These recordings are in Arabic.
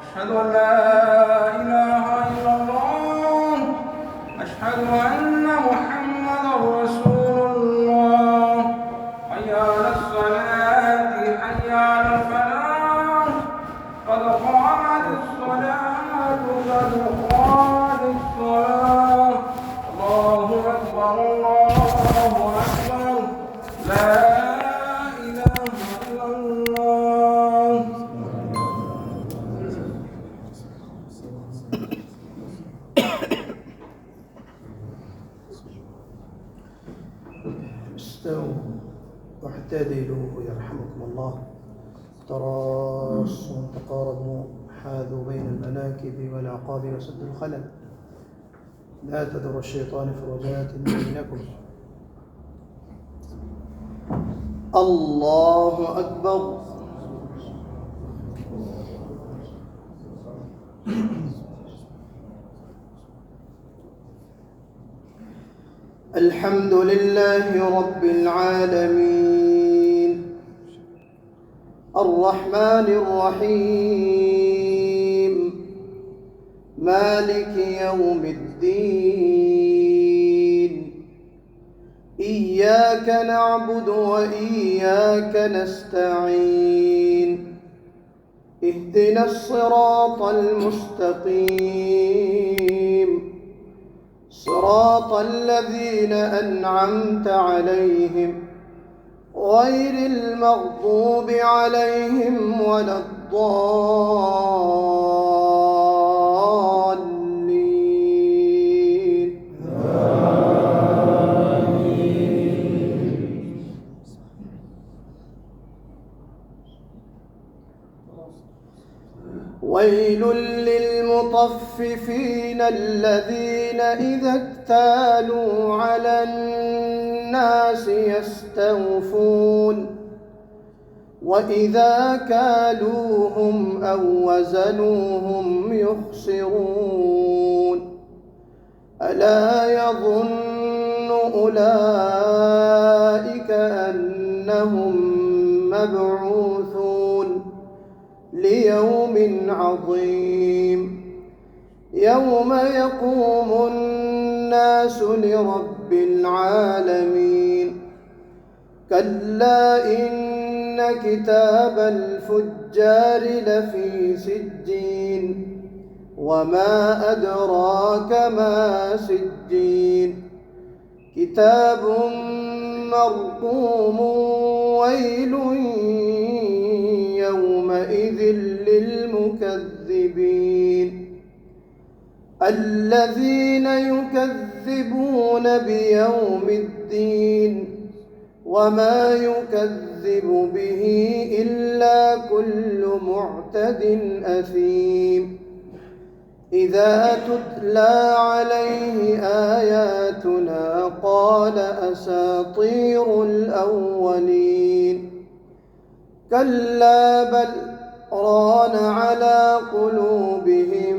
أشهد أن لا إله إلا الله. أشهد أن محمدا رسول الله. حي على الصلاة، حي على الفلاح، قد قامت الصلاة، قد قامت الصلاة. الله أكبر، الله أكبر، لا إله إلا الله. استووا واعتدلوا يرحمكم الله. تراصوا تقاربوا، حاذوا بين المناكب والأعقاب وسدوا الخلل. لا تذر الشيطان فرجات بينكم. الله أكبر. الحمد لله رب العالمين، الرحمن الرحيم، مالك يوم الدين. إياك نعبد وإياك نستعين. اهدنا الصراط المستقيم، صراط الذين أنعمت عليهم غير المغضوب عليهم ولا الضالين. ويل للمطففين الذين إذا اكتالوا على الناس يستوفون وإذا كالوهم أو وزنوهم يخسرون. ألا يظن أولئك أنهم مبعوثون ليوم عظيم، يوم يقوم الناس لرب العالمين. كلا إن كتاب الفجار لفي سجين، وما أدراك ما سجين. كتاب مرقوم، ويل يومئذ للمكذبين الذين يكذبون بيوم الدين. وما يكذب به إلا كل معتد أثيم. إذا تتلى عليه آياتنا قال أساطير الأولين. كلا بل ران على قلوبهم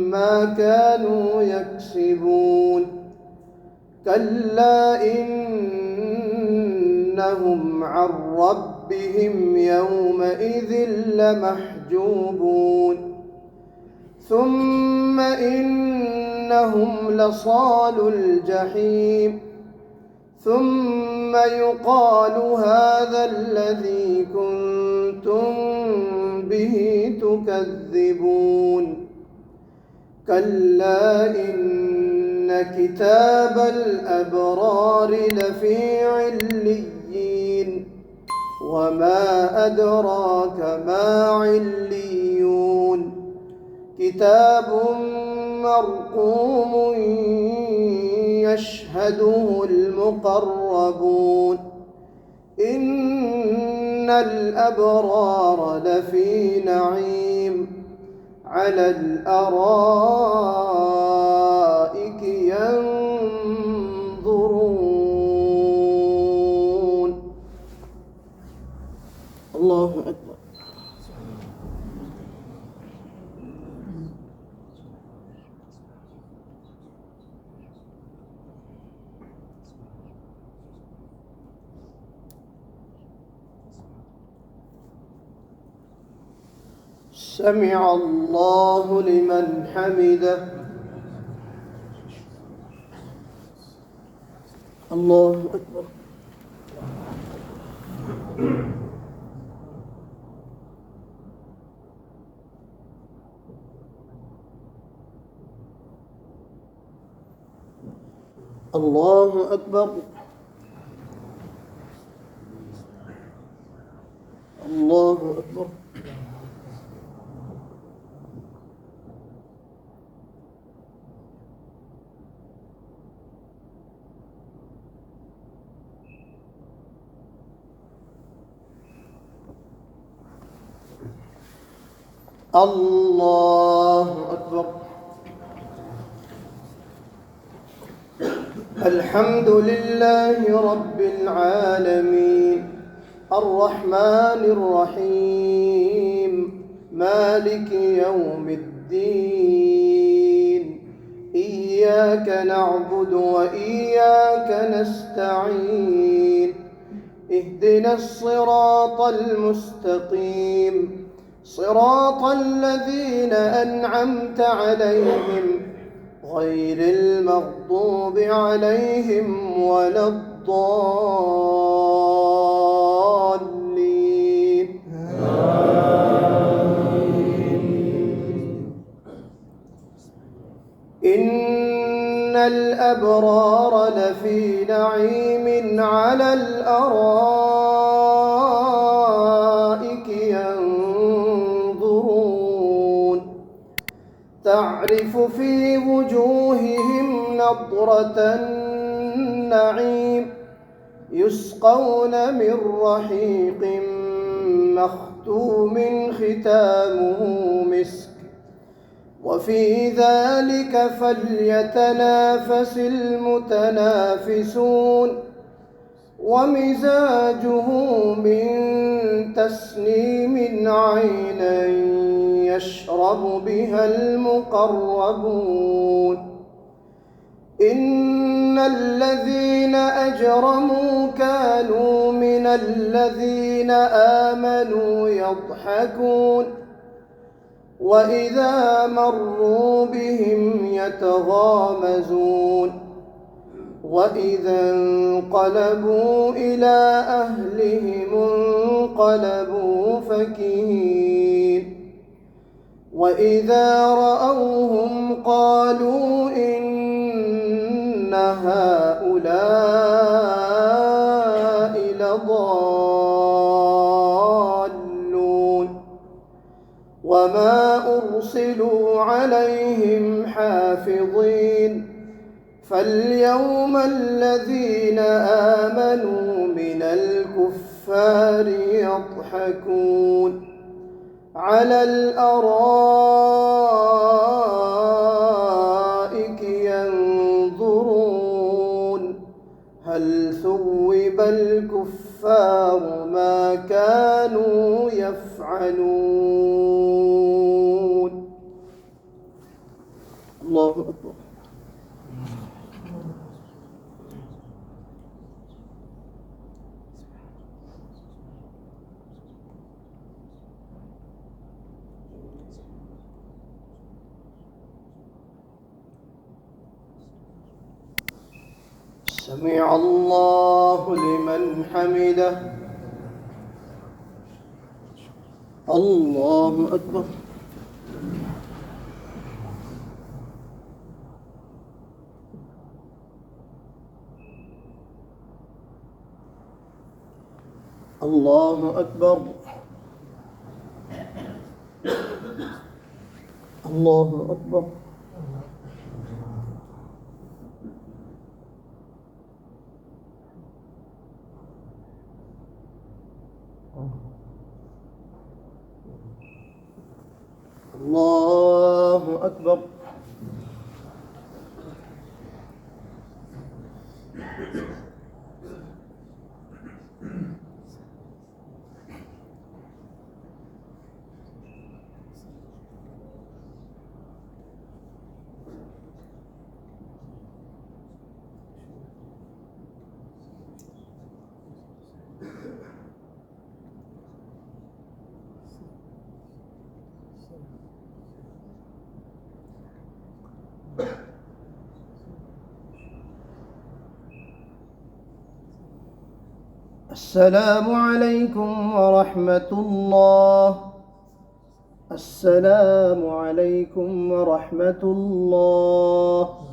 ما كانوا يكسبون. كلا إنهم عن ربهم يومئذ لمحجوبون. ثم إنهم لصالو الجحيم. ثم يقال هذا الذي كنتم به تكذبون. كلا إن كتاب الأبرار لفي عليين. وما أدراك ما عليون. كتاب مرقوم يشهده المقربون. إن الأبرار لفي نعيم، على الأرائك ينظرون. الله أكبر. سمع الله لمن حمده. الله أكبر. الله أكبر. الله أكبر. الله أكبر. الحمد لله رب العالمين الرحمن الرحيم مالك يوم الدين إياك نعبد وإياك نستعين اهدنا الصراط المستقيم صراط الذين أنعمت عليهم غير المغضوب عليهم ولا الضالين. إن الأبرار لفي نعيم على الأرائك ينظرون تعرف في وجوههم نضرة النعيم يسقون من رحيق مختوم ختامه مسك وفي ذلك فليتنافس المتنافسون ومزاجه من تسنيم عينا يشرب بها المقربون إن الذين أجرموا كانوا من الذين آمنوا يضحكون وإذا مروا بهم يتغامزون وإذا انقلبوا إلى أهلهم انقلبوا فكهين وإذا رأوهم قالوا إن هؤلاء لضالون وما أرسلوا عليهم حافظين فاليوم الذين آمنوا من الكفار يضحكون على الأرائك ينظرون هل ثوب الكفار ما كانوا يفعلون. الله أكبر. سمع الله لمن حمده. الله أكبر. الله أكبر. الله أكبر. الله أكبر. السلام عليكم ورحمة الله. السلام عليكم ورحمة الله.